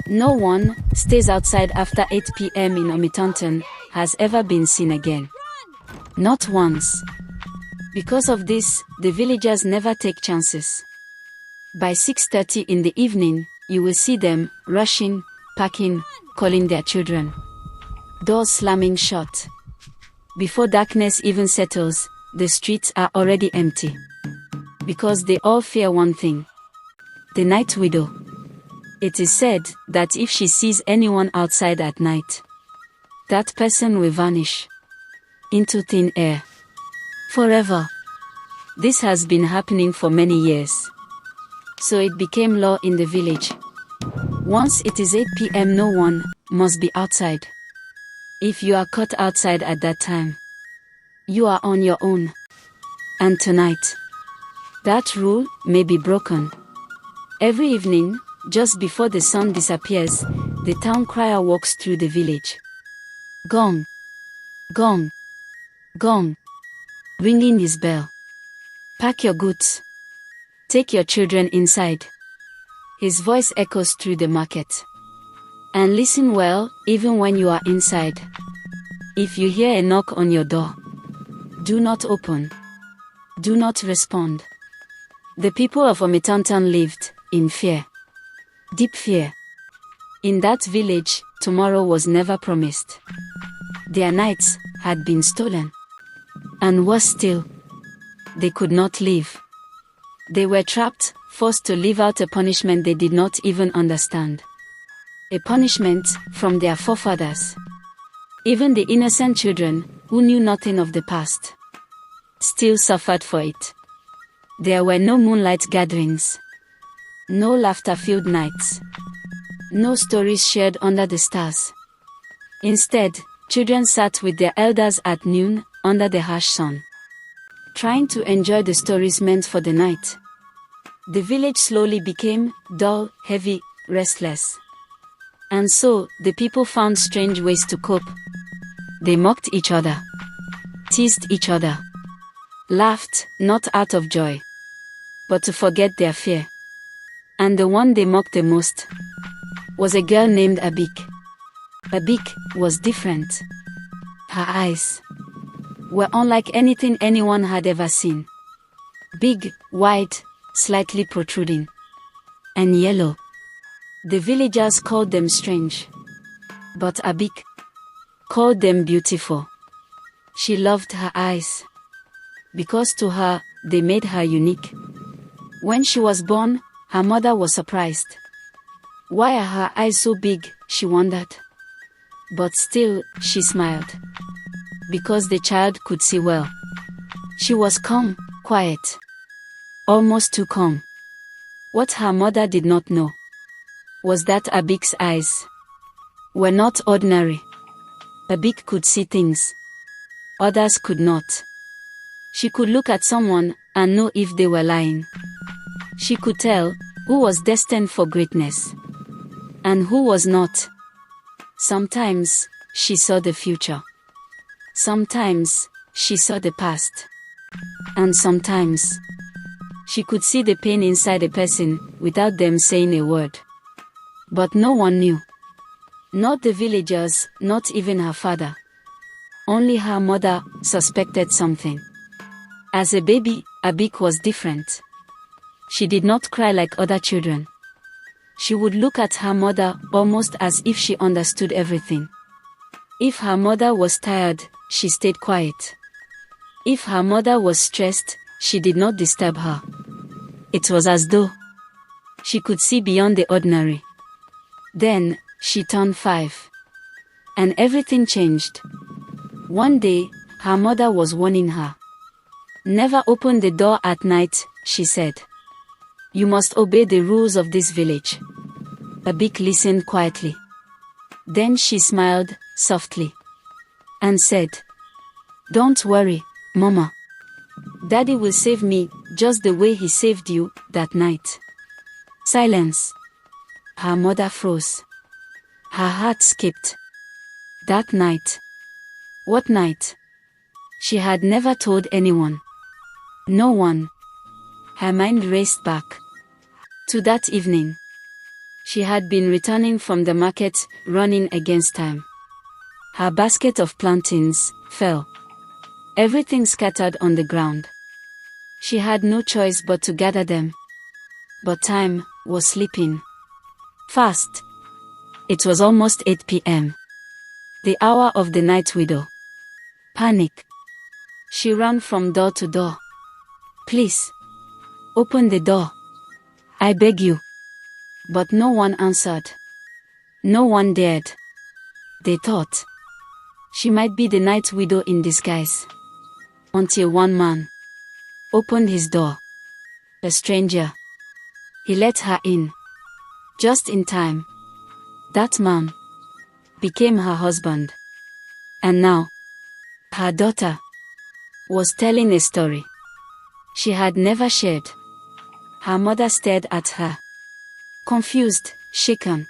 No one stays outside after 8 p.m. in Omituntun has ever been seen again. Not once. Because of this, the villagers never take chances. By 6:30 in the evening, you will see them rushing, packing, calling their children. Doors slamming shut. Before darkness even settles, the streets are already empty. Because they all fear one thing: the night widow. It is said that if she sees anyone outside at night, that person will vanish into thin air forever. This has been happening for many years. So it became law in the village. Once it is 8 p.m., no one must be outside. If you are caught outside at that time, you are on your own. And tonight, that rule may be broken. Every evening, just before the sun disappears, the town crier walks through the village. Gong, gong, gong, ringing his bell. Pack your goods. Take your children inside. His voice echoes through the market. And listen well, even when you are inside. If you hear a knock on your door, do not open. Do not respond. The people of Omituntun lived in fear. Deep fear. In that village, tomorrow was never promised. Their nights had been stolen. And worse still, they could not leave. They were trapped, forced to live out a punishment they did not even understand. A punishment from their forefathers. Even the innocent children, who knew nothing of the past, still suffered for it. There were no moonlight gatherings. No laughter-filled nights. No stories shared under the stars. Instead, children sat with their elders at noon, under the harsh sun, trying to enjoy the stories meant for the night. The village slowly became dull, heavy, restless. And so, the people found strange ways to cope. They mocked each other, teased each other, laughed, not out of joy, but to forget their fear. And the one they mocked the most was a girl named Abeke. Abeke was different. Her eyes were unlike anything anyone had ever seen. Big, wide, slightly protruding, and yellow. The villagers called them strange, but Abeke called them beautiful. She loved her eyes, because to her, they made her unique. When she was born, her mother was surprised. Why are her eyes so big, she wondered. But still, she smiled. Because the child could see well. She was calm, quiet. Almost too calm. What her mother did not know was that Abeke's eyes were not ordinary. Abeke could see things others could not. She could look at someone and know if they were lying. She could tell who was destined for greatness and who was not. Sometimes, she saw the future. Sometimes, she saw the past. And sometimes, she could see the pain inside a person without them saying a word. But no one knew. Not the villagers, not even her father. Only her mother suspected something. As a baby, Abeke was different. She did not cry like other children. She would look at her mother almost as if she understood everything. If her mother was tired, she stayed quiet. If her mother was stressed, she did not disturb her. It was as though she could see beyond the ordinary. Then, she turned 5. And everything changed. One day, her mother was warning her. Never open the door at night, she said. You must obey the rules of this village. Abeke listened quietly. Then she smiled, softly, and said, Don't worry, Mama. Daddy will save me, just the way he saved you, that night. Silence. Her mother froze. Her heart skipped. That night. What night? She had never told anyone. No one. Her mind raced back to that evening. She had been returning from the market, running against time. Her basket of plantains fell. Everything scattered on the ground. She had no choice but to gather them. But time was slipping fast. It was almost 8 p.m. The hour of the night widow. Panic. She ran from door to door. Please, open the door. I beg you. But no one answered. No one dared. They thought she might be the night widow in disguise. Until one man opened his door. A stranger. He let her in. Just in time. That man became her husband. And now, her daughter was telling a story she had never shared. Her mother stared at her. Confused, shaken,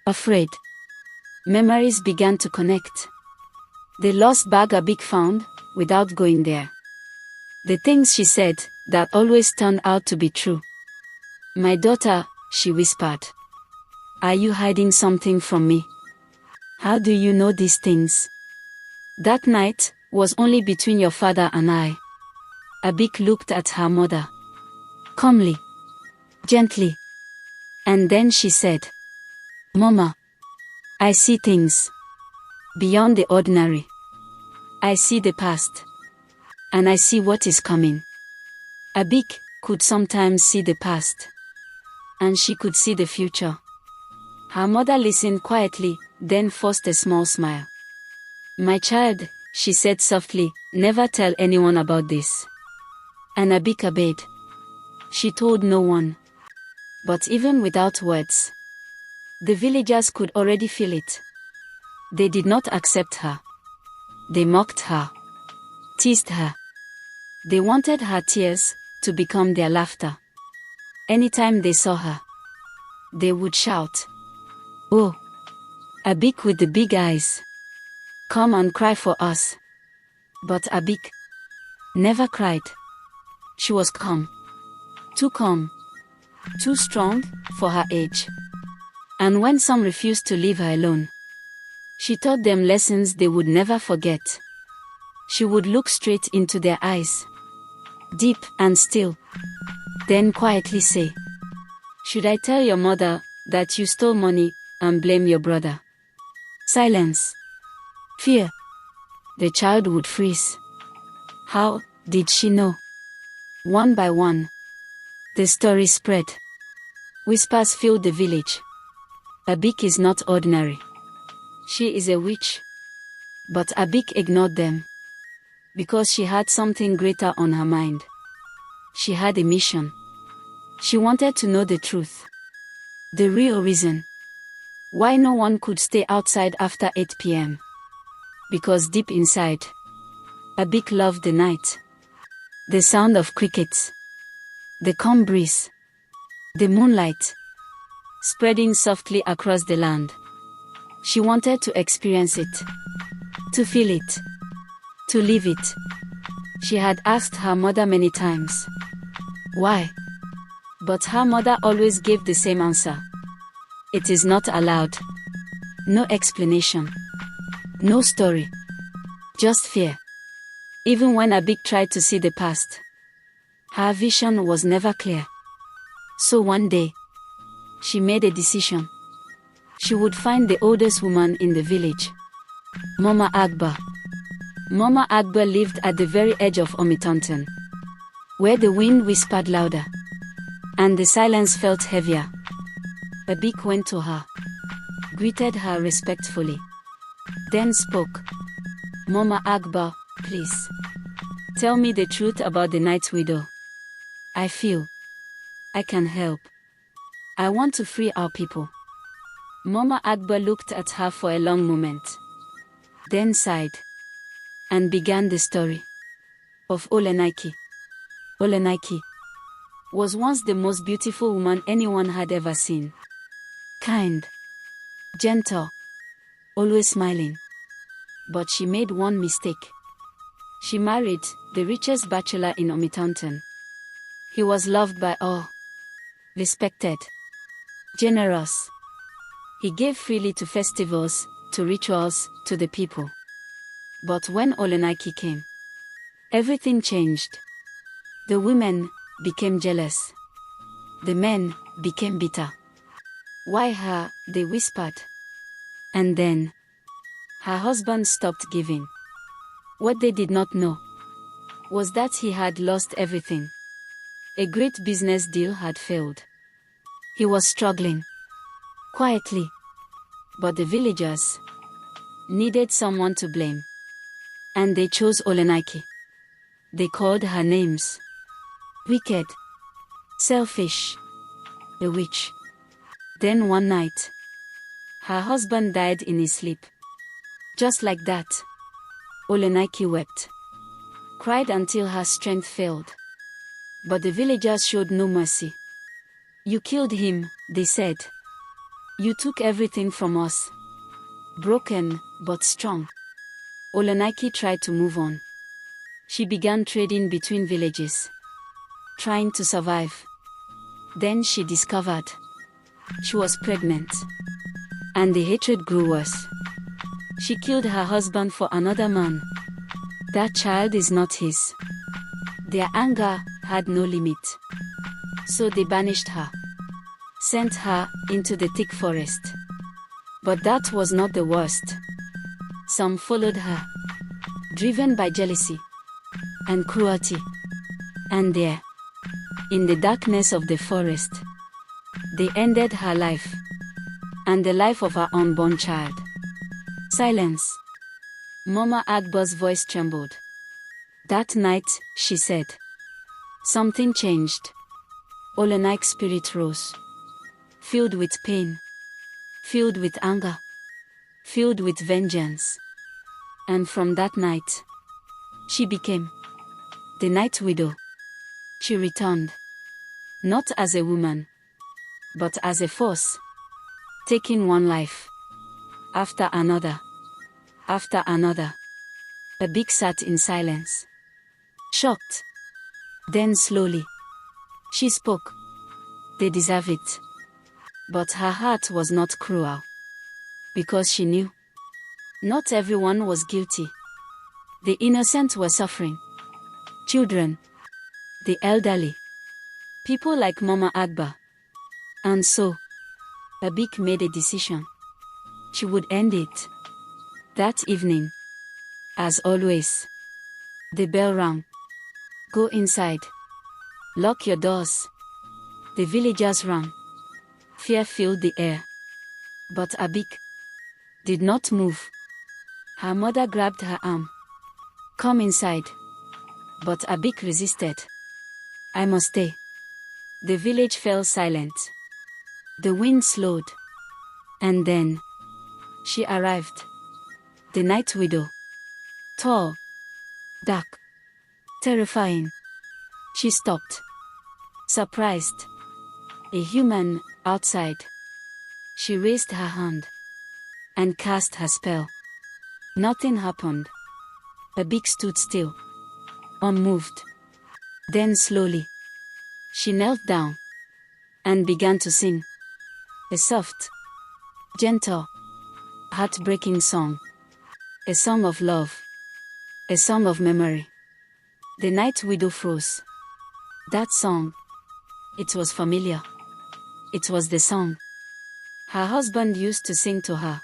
afraid. Memories began to connect. The lost bag Abeke found, without going there. The things she said, that always turned out to be true. My daughter, she whispered. Are you hiding something from me? How do you know these things? That night was only between your father and I. Abeke looked at her mother. Calmly. Gently. And then she said, Mama, I see things beyond the ordinary. I see the past. And I see what is coming. Abeke could sometimes see the past. And she could see the future. Her mother listened quietly, then forced a small smile. My child, she said softly, never tell anyone about this. And Abeke obeyed. She told no one. But even without words, the villagers could already feel it. They did not accept her. They mocked her, teased her. They wanted her tears to become their laughter. Anytime they saw her, they would shout, Oh, Abeke with the big eyes. Come and cry for us. But Abeke never cried. She was calm. Too calm. Too strong for her age. And when some refused to leave her alone, she taught them lessons they would never forget. She would look straight into their eyes, deep and still, then quietly say, Should I tell your mother that you stole money and blame your brother? Silence. Fear. The child would freeze. How did she know? One by one, the story spread. Whispers filled the village. Abeke is not ordinary. She is a witch. But Abeke ignored them. Because she had something greater on her mind. She had a mission. She wanted to know the truth. The real reason why no one could stay outside after 8 p.m. Because deep inside, Abeke loved the night. The sound of crickets. The calm breeze. The moonlight. Spreading softly across the land. She wanted to experience it. To feel it. To live it. She had asked her mother many times. Why? But her mother always gave the same answer. It is not allowed. No explanation. No story. Just fear. Even when Abeke tried to see the past, her vision was never clear. So one day, she made a decision. She would find the oldest woman in the village. Mama Agba. Mama Agba lived at the very edge of Omituntun, where the wind whispered louder, and the silence felt heavier. Abeke went to her, greeted her respectfully, then spoke. Mama Agba, please, tell me the truth about the night widow. I feel I can help. I want to free our people. Mama Agba looked at her for a long moment, then sighed, and began the story of Olenaiki. Olenaiki was once the most beautiful woman anyone had ever seen. Kind, gentle, always smiling. But she made one mistake. She married the richest bachelor in Omituntun. He was loved by all, respected, generous. He gave freely to festivals, to rituals, to the people. But when Olenaiki came, everything changed. The women became jealous. The men became bitter. Why her, they whispered. And then, her husband stopped giving. What they did not know was that he had lost everything. A great business deal had failed. He was struggling quietly, but the villagers needed someone to blame. And they chose Olenaiki. They called her names: wicked, selfish, a witch. Then one night, her husband died in his sleep. Just like that, Olenaiki wept, cried until her strength failed. But the villagers showed no mercy. You killed him, they said. You took everything from us. Broken, but strong. Olenaiki tried to move on. She began trading between villages, trying to survive. Then she discovered she was pregnant. And the hatred grew worse. She killed her husband for another man. That child is not his. Their anger had no limit. So they banished her, sent her into the thick forest. But that was not the worst. Some followed her, driven by jealousy and cruelty. And there, in the darkness of the forest, they ended her life and the life of her unborn child. Silence. Mama Agba's voice trembled. That night, she said, something changed. Olenaik's spirit rose, filled with pain, filled with anger, filled with vengeance. And from that night, she became the Night Widow. She returned, not as a woman, but as a force, taking one life after another, after another. Abeke sat in silence, shocked. Then slowly, she spoke. They deserve it. But her heart was not cruel, because she knew not everyone was guilty. The innocent were suffering. Children, the elderly, people like Mama Agba. And so, Abeke made a decision. She would end it. That evening, as always, the bell rang. Go inside. Lock your doors. The villagers ran. Fear filled the air. But Abeke did not move. Her mother grabbed her arm. Come inside. But Abeke resisted. I must stay. The village fell silent. The wind slowed. And then, she arrived. The Night Widow. Tall, dark, terrifying. She stopped, surprised. A human, outside. She raised her hand and cast her spell. Nothing happened. Abeke stood still, unmoved. Then slowly, she knelt down and began to sing. A soft, gentle, heartbreaking song. A song of love. A song of memory. The Night Widow froze. That song. It was familiar. It was the song her husband used to sing to her.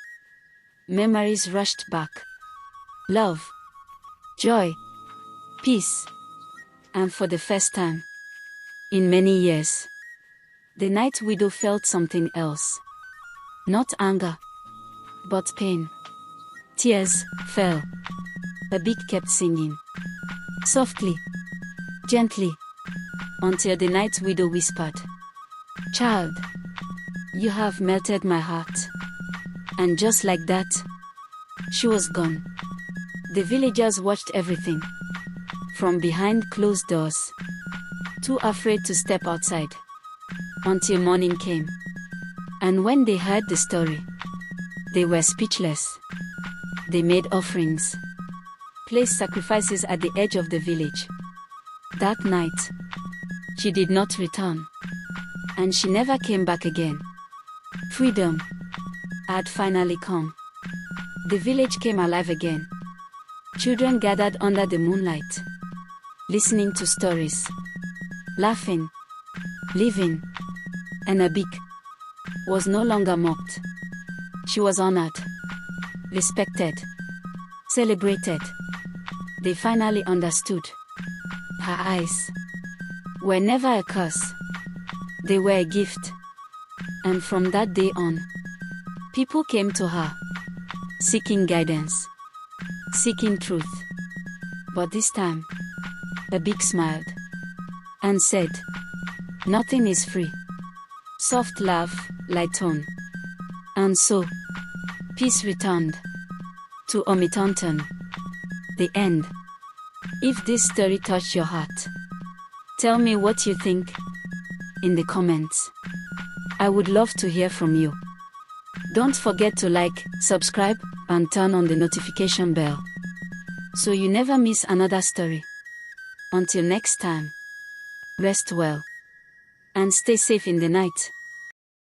Memories rushed back. Love. Joy. Peace. And for the first time in many years, the Night Widow felt something else. Not anger, but pain. Tears fell. Abeke kept singing. Softly, gently, until the Night Widow whispered, Child, you have melted my heart. And just like that, she was gone. The villagers watched everything, from behind closed doors, too afraid to step outside, until morning came. And when they heard the story, they were speechless. They made offerings, placed sacrifices at the edge of the village. That night, she did not return, and she never came back again. Freedom had finally come. The village came alive again. Children gathered under the moonlight, listening to stories, laughing, living, and Abeke was no longer mocked. She was honored, respected, celebrated. They finally understood. Her eyes were never a curse. They were a gift. And from that day on, people came to her, seeking guidance, seeking truth. But this time, Abeke smiled and said, "Nothing is free." Soft laugh, light tone. And so, peace returned to Omituntun. The end. If this story touched your heart, tell me what you think in the comments. I would love to hear from you. Don't forget to like, subscribe, and turn on the notification bell, so you never miss another story. Until next time, rest well and stay safe in the night.